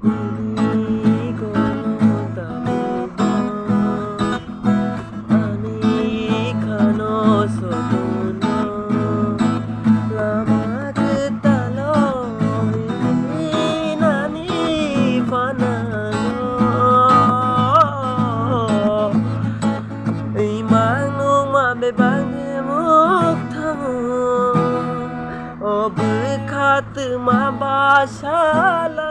Ini kono tabuba ani kano sotono lama ketalo ini nani panano imang numa bebange muktamu ob khat ma basala